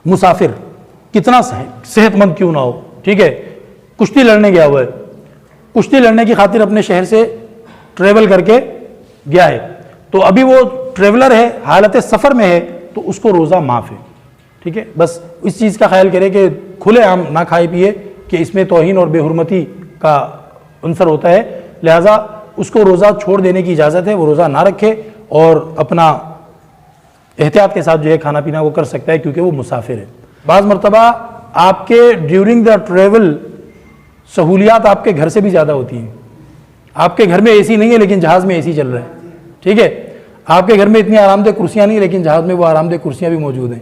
مسافر کتنا صحت مند کیوں نہ ہو، ٹھیک ہے، کشتی لڑنے گیا ہوا ہے، کشتی لڑنے کی خاطر اپنے شہر سے ٹریول کر کے گیا ہے، تو ابھی وہ ٹریولر ہے، حالت سفر میں ہے، تو اس کو روزہ معاف ہے، ٹھیک ہے. بس اس چیز کا خیال کرے کہ کھلے عام نہ کھائے پیے، کہ اس میں توہین اور بے حرمتی کا عنصر ہوتا ہے، لہٰذا اس کو روزہ چھوڑ دینے کی اجازت ہے، وہ روزہ نہ رکھے اور اپنا احتیاط کے ساتھ جو ہے کھانا پینا وہ کر سکتا ہے، کیونکہ وہ مسافر ہے. بعض مرتبہ آپ کے ڈیورنگ دا ٹریول سہولیات آپ کے گھر سے بھی زیادہ ہوتی ہیں. آپ کے گھر میں اے سی نہیں ہے لیکن جہاز میں اے سی چل رہا ہے، ٹھیک ہے، آپ کے گھر میں اتنی آرام دہ کرسیاں نہیں لیکن جہاز میں وہ آرام دہ کرسیاں بھی موجود ہیں.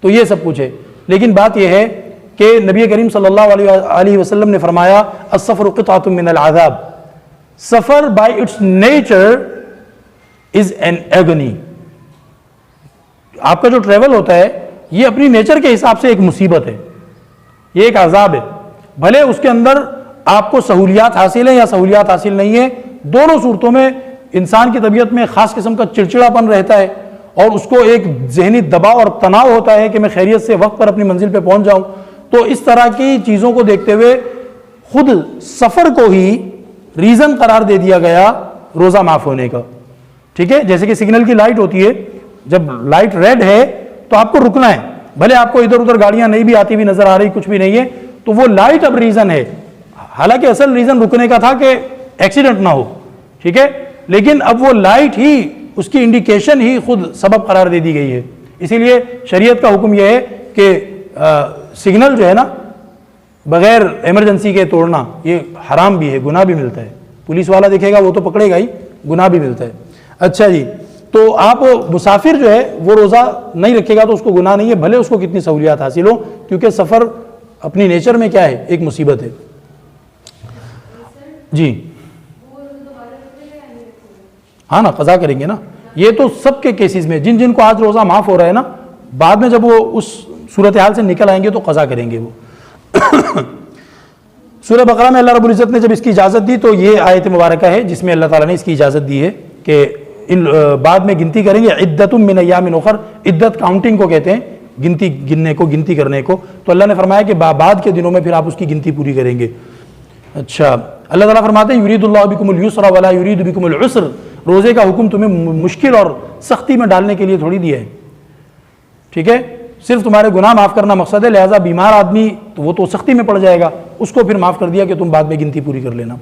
تو یہ سب کچھ ہے. لیکن بات یہ ہے کہ نبی کریم صلی اللہ علیہ وسلم نے فرمایا السفر قطعۃ من العذاب، سفر by its nature is an agony. آپ کا جو ٹریول ہوتا ہے یہ اپنی نیچر کے حساب سے ایک مصیبت ہے، یہ ایک عذاب ہے. بھلے اس کے اندر آپ کو سہولیات حاصل ہیں یا سہولیات حاصل نہیں ہیں، دونوں صورتوں میں انسان کی طبیعت میں خاص قسم کا چڑچڑاپن رہتا ہے اور اس کو ایک ذہنی دباؤ اور تناؤ ہوتا ہے کہ میں خیریت سے وقت پر اپنی منزل پہ پہنچ جاؤں. تو اس طرح کی چیزوں کو دیکھتے ہوئے خود سفر کو ہی ریزن قرار دے دیا گیا روزہ معاف ہونے کا، ٹھیک ہے. جیسے کہ سگنل کی لائٹ ہوتی ہے، جب لائٹ ریڈ ہے تو آپ کو رکنا ہے، بھلے آپ کو ادھر ادھر گاڑیاں نہیں بھی آتی بھی نظر آ رہی، کچھ بھی نہیں ہے، تو وہ لائٹ اب ریزن ہے. حالانکہ اصل ریزن رکنے کا تھا کہ ایکسیڈنٹ نہ ہو، ٹھیک ہے، لیکن اب وہ لائٹ ہی، اس کی انڈیکیشن ہی خود سبب قرار دے دی گئی ہے. اسی لیے شریعت کا حکم یہ ہے کہ سگنل جو ہے نا بغیر ایمرجنسی کے توڑنا یہ حرام بھی ہے، گناہ بھی ملتا ہے. پولیس والا دیکھے گا وہ تو پکڑے گا ہی، گناہ بھی ملتا ہے. اچھا جی، تو آپ مسافر جو ہے وہ روزہ نہیں رکھے گا تو اس کو گناہ نہیں ہے، بھلے اس کو کتنی سہولیات حاصل ہو، کیونکہ سفر اپنی نیچر میں کیا ہے، ایک مصیبت ہے. جی ہاں نا، قضا کریں گے نا. یہ تو سب کے کیسز میں جن جن کو آج روزہ معاف ہو رہا ہے نا، بعد میں جب وہ اس صورتحال سے نکل آئیں گے تو قضا کریں گے وہ. سورہ بقرہ میں اللہ رب العزت نے جب اس کی اجازت دی تو یہ آیت مبارکہ ہے جس میں اللہ تعالیٰ نے اس کی اجازت دی ہے کہ ان بعد میں گنتی کریں گے. عدۃ من ایام اخر، عدت کاؤنٹنگ کو کہتے ہیں، گنتی گننے کو، گنتی کرنے کو. تو اللہ نے فرمایا کہ بعد کے دنوں میں پھر آپ اس کی گنتی پوری کریں گے. اچھا، اللہ تعالیٰ فرماتے ہیں یرید اللہ بکم الیسر ولا یرید بکم العسر، روزے کا حکم تمہیں مشکل اور سختی میں ڈالنے کے لیے تھوڑی دیا ہے، ٹھیک ہے، صرف تمہارے گناہ معاف کرنا مقصد ہے. لہٰذا بیمار آدمی تو وہ تو سختی میں پڑ جائے گا، اس کو پھر معاف کر دیا کہ تم بعد میں گنتی پوری کر لینا.